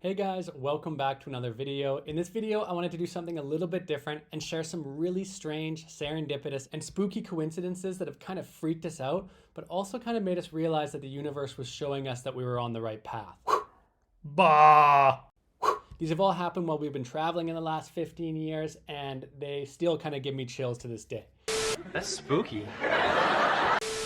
Hey guys, welcome back to another video. In this video, I wanted to do something a little bit different and share some really strange, serendipitous, and spooky coincidences that have kind of freaked us out, but also kind of made us realize that the universe was showing us that we were on the right path. Bah! These have all happened while we've been traveling in the last 15 years, and they still kind of give me chills to this day. That's spooky.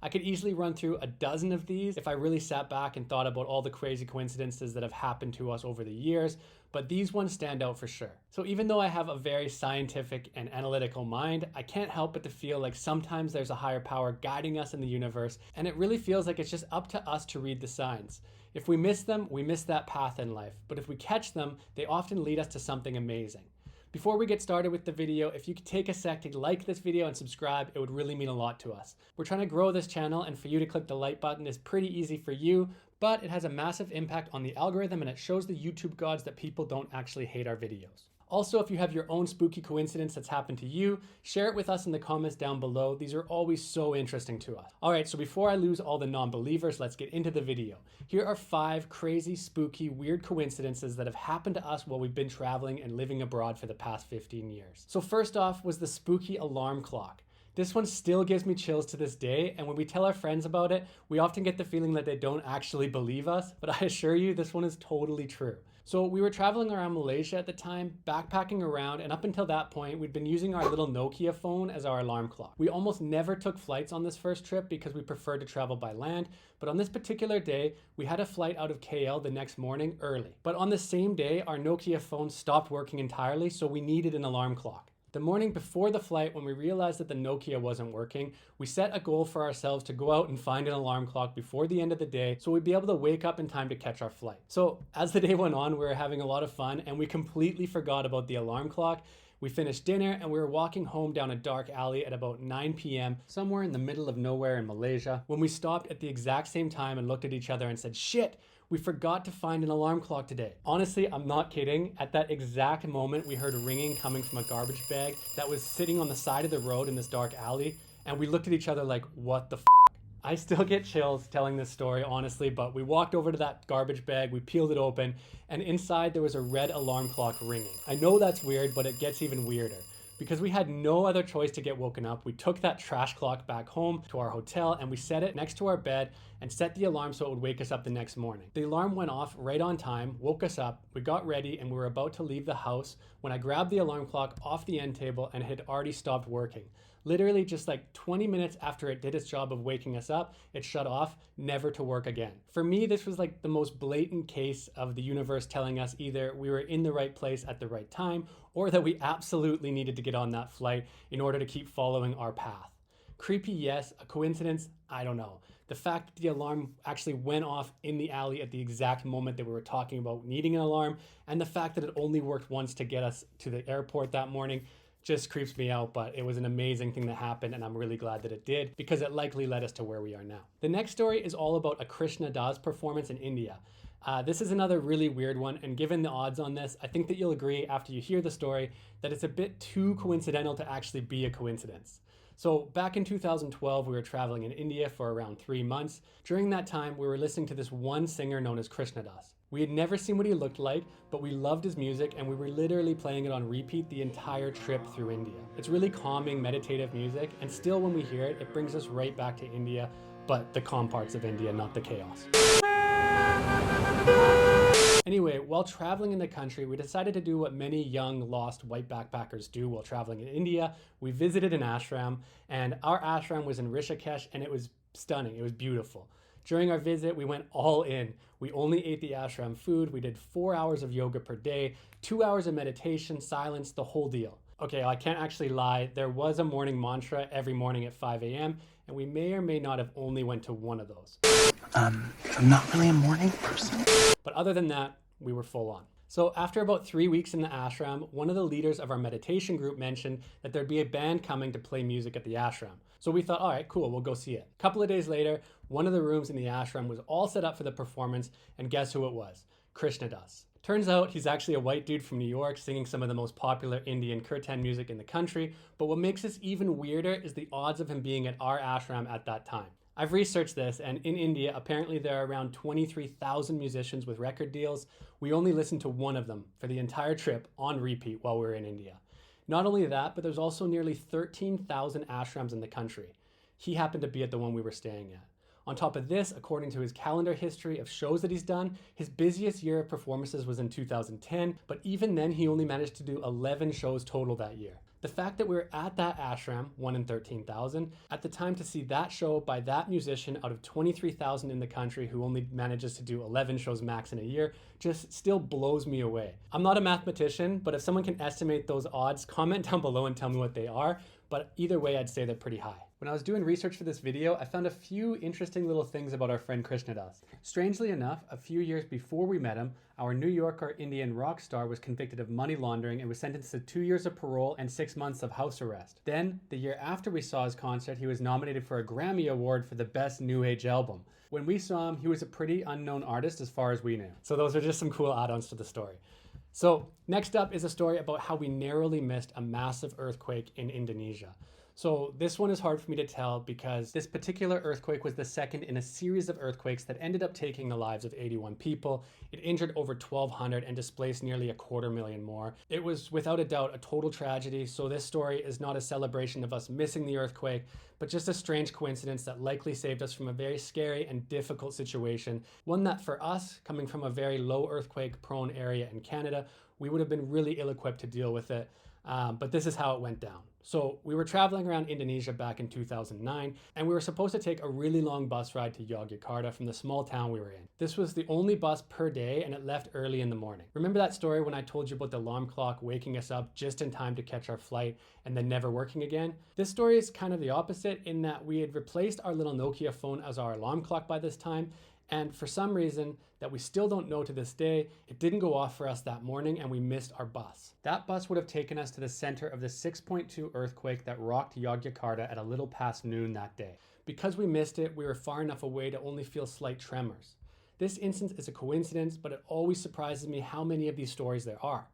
I could easily run through a dozen of these if I really sat back and thought about all the crazy coincidences that have happened to us over the years, but these ones stand out for sure. So even though I have a very scientific and analytical mind, I can't help but to feel like sometimes there's a higher power guiding us in the universe, and it really feels like it's just up to us to read the signs. If we miss them, we miss that path in life, but if we catch them, they often lead us to something amazing. Before we get started with the video, if you could take a sec to like this video and subscribe, it would really mean a lot to us. We're trying to grow this channel, and for you to click the like button is pretty easy for you, but it has a massive impact on the algorithm and it shows the YouTube gods that people don't actually hate our videos. Also, if you have your own spooky coincidence that's happened to you, share it with us in the comments down below. These are always so interesting to us. All right, so before I lose all the non-believers, let's get into the video. Here are 5 crazy, spooky, weird coincidences that have happened to us while we've been traveling and living abroad for the past 15 years. So first off was the spooky alarm clock. This one still gives me chills to this day, and when we tell our friends about it, we often get the feeling that they don't actually believe us, but I assure you this one is totally true. So we were traveling around Malaysia at the time, backpacking around, and up until that point, we'd been using our little Nokia phone as our alarm clock. We almost never took flights on this first trip because we preferred to travel by land, but on this particular day, we had a flight out of KL the next morning early. But on the same day, our Nokia phone stopped working entirely, so we needed an alarm clock. The morning before the flight, when we realized that the Nokia wasn't working, we set a goal for ourselves to go out and find an alarm clock before the end of the day so we'd be able to wake up in time to catch our flight. So as the day went on, we were having a lot of fun and we completely forgot about the alarm clock. We finished dinner and we were walking home down a dark alley at about 9 p.m. somewhere in the middle of nowhere in Malaysia when we stopped at the exact same time and looked at each other and said, "Shit, we forgot to find an alarm clock today." Honestly, I'm not kidding. At that exact moment, we heard ringing coming from a garbage bag that was sitting on the side of the road in this dark alley, and we looked at each other like, what the f***? I still get chills telling this story, honestly, but we walked over to that garbage bag, we peeled it open, and inside there was a red alarm clock ringing. I know that's weird, but it gets even weirder. Because we had no other choice to get woken up, we took that trash clock back home to our hotel and we set it next to our bed and set the alarm so it would wake us up the next morning. The alarm went off right on time, woke us up, we got ready and we were about to leave the house when I grabbed the alarm clock off the end table and it had already stopped working. Literally just like 20 minutes after it did its job of waking us up, it shut off, never to work again. For me, this was like the most blatant case of the universe telling us either we were in the right place at the right time or that we absolutely needed to get on that flight in order to keep following our path. Creepy, yes. A coincidence? I don't know. The fact that the alarm actually went off in the alley at the exact moment that we were talking about needing an alarm, and the fact that it only worked once to get us to the airport that morning just creeps me out, but it was an amazing thing that happened and I'm really glad that it did because it likely led us to where we are now. The next story is all about a Krishna Das performance in India. This is another really weird one, and given the odds on this, I think that you'll agree after you hear the story that it's a bit too coincidental to actually be a coincidence. So back in 2012, we were traveling in India for around 3 months. During that time, we were listening to this one singer known as Krishna Das. We had never seen what he looked like, but we loved his music and we were literally playing it on repeat the entire trip through India. It's really calming, meditative music, and still when we hear it, it brings us right back to India, but the calm parts of India, not the chaos. Anyway, while traveling in the country, we decided to do what many young, lost white backpackers do while traveling in India. We visited an ashram, and our ashram was in Rishikesh, and it was stunning. It was beautiful. During our visit, we went all in. We only ate the ashram food. We did 4 hours of yoga per day, 2 hours of meditation, silence, the whole deal. Okay, I can't actually lie. There was a morning mantra every morning at 5 a.m., and we may or may not have only went to one of those. I'm not really a morning person. But other than that, we were full on. So after about 3 weeks in the ashram, one of the leaders of our meditation group mentioned that there'd be a band coming to play music at the ashram. So we thought, all right, cool, we'll go see it. A couple of days later, one of the rooms in the ashram was all set up for the performance, and guess who it was? Krishna Das. Turns out he's actually a white dude from New York singing some of the most popular Indian kirtan music in the country, but what makes this even weirder is the odds of him being at our ashram at that time. I've researched this, and in India, apparently there are around 23,000 musicians with record deals. We only listened to one of them for the entire trip on repeat while we were in India. Not only that, but there's also nearly 13,000 ashrams in the country. He happened to be at the one we were staying at. On top of this, according to his calendar history of shows that he's done, his busiest year of performances was in 2010, but even then he only managed to do 11 shows total that year. The fact that we were at that ashram, 1 in 13,000, at the time to see that show by that musician out of 23,000 in the country who only manages to do 11 shows max in a year just still blows me away. I'm not a mathematician, but if someone can estimate those odds, comment down below and tell me what they are. But either way, I'd say they're pretty high. When I was doing research for this video, I found a few interesting little things about our friend Krishnadas. Strangely enough, a few years before we met him, our New Yorker Indian rock star was convicted of money laundering and was sentenced to 2 years of parole and 6 months of house arrest. Then, the year after we saw his concert, he was nominated for a Grammy Award for the Best New Age Album. When we saw him, he was a pretty unknown artist as far as we knew. So those are just some cool add-ons to the story. So next up is a story about how we narrowly missed a massive earthquake in Indonesia. So this one is hard for me to tell because this particular earthquake was the second in a series of earthquakes that ended up taking the lives of 81 people. It injured over 1,200 and displaced nearly 250,000 more. It was without a doubt a total tragedy, so this story is not a celebration of us missing the earthquake, but just a strange coincidence that likely saved us from a very scary and difficult situation. One that for us, coming from a very low earthquake prone area in Canada, we would have been really ill-equipped to deal with it. But this is how it went down. So we were traveling around Indonesia back in 2009, and we were supposed to take a really long bus ride to Yogyakarta from the small town we were in. This was the only bus per day, and it left early in the morning. Remember that story when I told you about the alarm clock waking us up just in time to catch our flight and then never working again? This story is kind of the opposite in that we had replaced our little Nokia phone as our alarm clock by this time, and for some reason that we still don't know to this day, it didn't go off for us that morning and we missed our bus. That bus would have taken us to the center of the 6.2 earthquake that rocked Yogyakarta at a little past noon that day. Because we missed it, we were far enough away to only feel slight tremors. This instance is a coincidence, but it always surprises me how many of these stories there are.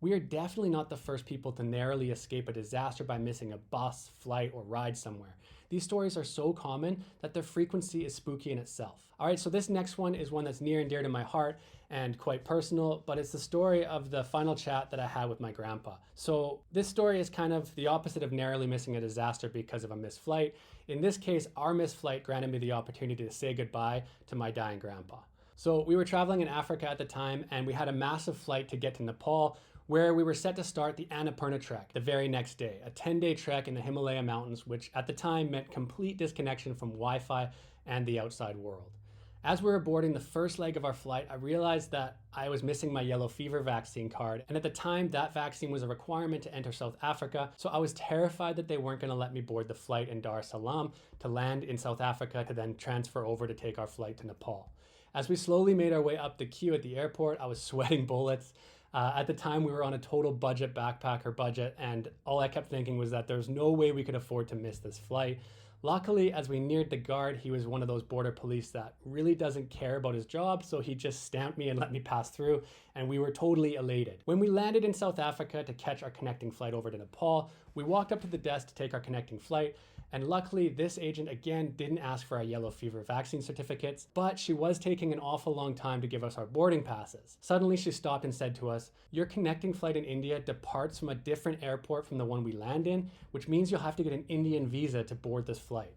We are definitely not the first people to narrowly escape a disaster by missing a bus, flight, or ride somewhere. These stories are so common that their frequency is spooky in itself. All right, so this next one is one that's near and dear to my heart and quite personal, but it's the story of the final chat that I had with my grandpa. So this story is kind of the opposite of narrowly missing a disaster because of a missed flight. In this case, our missed flight granted me the opportunity to say goodbye to my dying grandpa. So we were traveling in Africa at the time, and we had a massive flight to get to Nepal, where we were set to start the Annapurna trek the very next day, a 10-day trek in the Himalaya mountains, which at the time meant complete disconnection from Wi-Fi and the outside world. As we were boarding the first leg of our flight, I realized that I was missing my yellow fever vaccine card, and at the time that vaccine was a requirement to enter South Africa, so I was terrified that they weren't going to let me board the flight in Dar es Salaam to land in South Africa to then transfer over to take our flight to Nepal. As we slowly made our way up the queue at the airport, I was sweating bullets. At the time, we were on a total budget backpacker budget, and all I kept thinking was that there's no way we could afford to miss this flight. Luckily, as we neared the guard, he was one of those border police that really doesn't care about his job, so he just stamped me and let me pass through, and we were totally elated. When we landed in South Africa to catch our connecting flight over to Nepal, we walked up to the desk to take our connecting flight, and luckily this agent again didn't ask for our yellow fever vaccine certificates, but she was taking an awful long time to give us our boarding passes. Suddenly she stopped and said to us, "Your connecting flight in India departs from a different airport from the one we land in, which means you'll have to get an Indian visa to board this flight."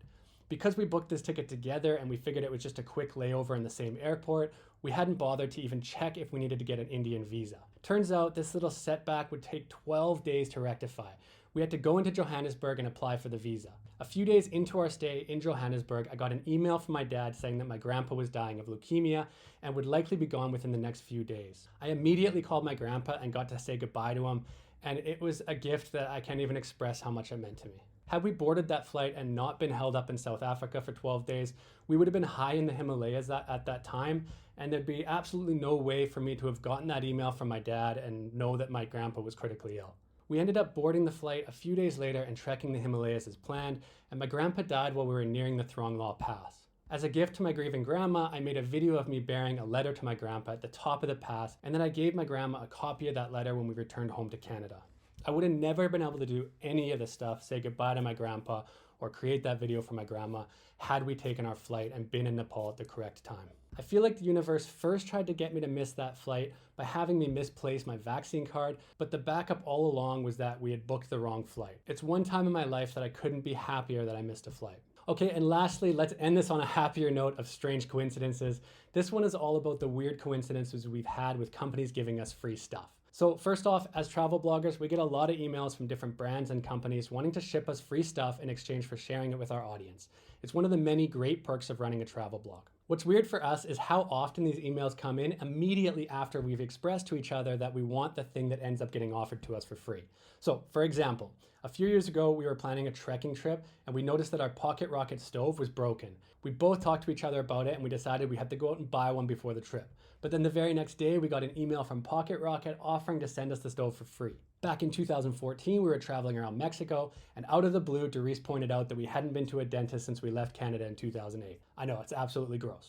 Because we booked this ticket together and we figured it was just a quick layover in the same airport, we hadn't bothered to even check if we needed to get an Indian visa. Turns out this little setback would take 12 days to rectify. We had to go into Johannesburg and apply for the visa. A few days into our stay in Johannesburg, I got an email from my dad saying that my grandpa was dying of leukemia and would likely be gone within the next few days. I immediately called my grandpa and got to say goodbye to him, and it was a gift that I can't even express how much it meant to me. Had we boarded that flight and not been held up in South Africa for 12 days, we would have been high in the Himalayas at that time, and there'd be absolutely no way for me to have gotten that email from my dad and know that my grandpa was critically ill. We ended up boarding the flight a few days later and trekking the Himalayas as planned, and my grandpa died while we were nearing the Thorong Law Pass. As a gift to my grieving grandma, I made a video of me bearing a letter to my grandpa at the top of the pass, and then I gave my grandma a copy of that letter when we returned home to Canada. I would have never been able to do any of this stuff, say goodbye to my grandpa, or create that video for my grandma had we taken our flight and been in Nepal at the correct time. I feel like the universe first tried to get me to miss that flight by having me misplace my vaccine card, but the backup all along was that we had booked the wrong flight. It's one time in my life that I couldn't be happier that I missed a flight. Okay, and lastly, let's end this on a happier note of strange coincidences. This one is all about the weird coincidences we've had with companies giving us free stuff. So first off, as travel bloggers, we get a lot of emails from different brands and companies wanting to ship us free stuff in exchange for sharing it with our audience. It's one of the many great perks of running a travel blog. What's weird for us is how often these emails come in immediately after we've expressed to each other that we want the thing that ends up getting offered to us for free. So for example, a few years ago, we were planning a trekking trip and we noticed that our pocket rocket stove was broken. We both talked to each other about it and we decided we had to go out and buy one before the trip. But then the very next day, we got an email from Pocket Rocket offering to send us the stove for free. Back in 2014, we were traveling around Mexico, and out of the blue, Doris pointed out that we hadn't been to a dentist since we left Canada in 2008. I know, it's absolutely gross.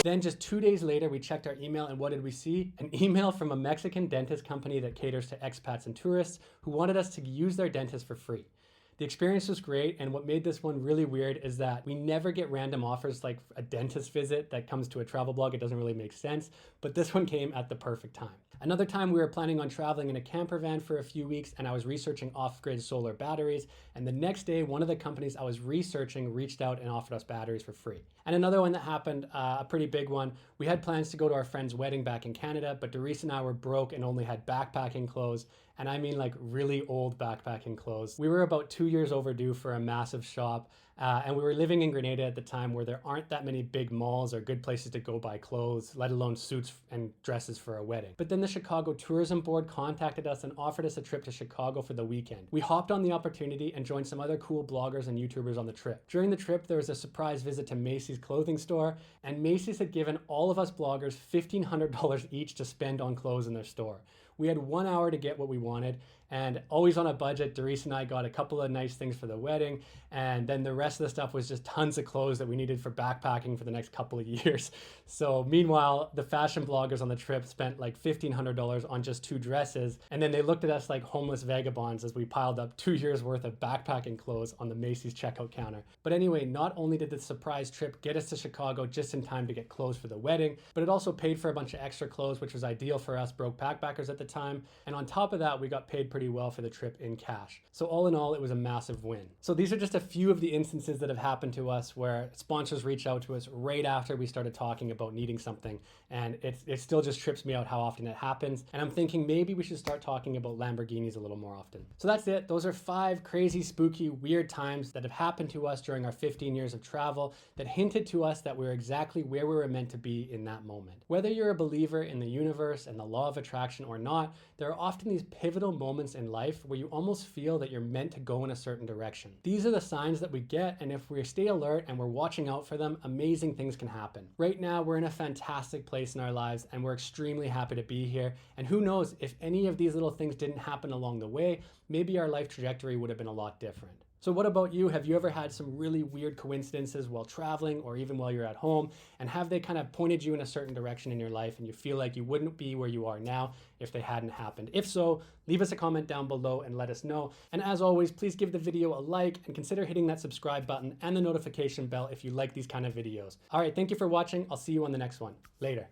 Then just 2 days later, we checked our email and what did we see? An email from a Mexican dentist company that caters to expats and tourists who wanted us to use their dentist for free. The experience was great, and what made this one really weird is that we never get random offers like a dentist visit that comes to a travel blog. It doesn't really make sense, but this one came at the perfect time. Another time we were planning on traveling in a camper van for a few weeks and I was researching off-grid solar batteries, and the next day one of the companies I was researching reached out and offered us batteries for free. And another one that happened, a pretty big one, we had plans to go to our friend's wedding back in Canada, but Doris and I were broke and only had backpacking clothes, and I mean like really old backpacking clothes. We were about 2 years overdue for a massive shop, and we were living in Grenada at the time where there aren't that many big malls or good places to go buy clothes, let alone suits and dresses for a wedding. But then the Chicago Tourism Board contacted us and offered us a trip to Chicago for the weekend. We hopped on the opportunity and joined some other cool bloggers and YouTubers on the trip. During the trip, there was a surprise visit to Macy's clothing store, and Macy's had given all of us bloggers $1,500 each to spend on clothes in their store. We had 1 hour to get what we wanted, and always on a budget, Doris and I got a couple of nice things for the wedding, and then the rest of the stuff was just tons of clothes that we needed for backpacking for the next couple of years. So meanwhile, the fashion bloggers on the trip spent like $1,500 on just 2 dresses, and then they looked at us like homeless vagabonds as we piled up 2 years worth of backpacking clothes on the Macy's checkout counter. But anyway, not only did the surprise trip get us to Chicago just in time to get clothes for the wedding, but it also paid for a bunch of extra clothes, which was ideal for us broke backpackers at the time. And on top of that, we got paid pretty well for the trip in cash. So all in all, it was a massive win. So these are just a few of the instances that have happened to us where sponsors reach out to us right after we started talking about needing something. And it still just trips me out how often it happens. And I'm thinking maybe we should start talking about Lamborghinis a little more often. So that's it. Those are 5 crazy, spooky, weird times that have happened to us during our 15 years of travel that hinted to us that we're exactly where we were meant to be in that moment. Whether you're a believer in the universe and the law of attraction or not, there are often these pivotal moments in life where you almost feel that you're meant to go in a certain direction. These are the signs that we get, and if we stay alert and we're watching out for them, amazing things can happen. Right now, we're in a fantastic place in our lives, and we're extremely happy to be here. And who knows, if any of these little things didn't happen along the way, maybe our life trajectory would have been a lot different. So what about you? Have you ever had some really weird coincidences while traveling or even while you're at home? And have they kind of pointed you in a certain direction in your life and you feel like you wouldn't be where you are now if they hadn't happened? If so, leave us a comment down below and let us know. And as always, please give the video a like and consider hitting that subscribe button and the notification bell if you like these kind of videos. All right, thank you for watching. I'll see you on the next one. Later.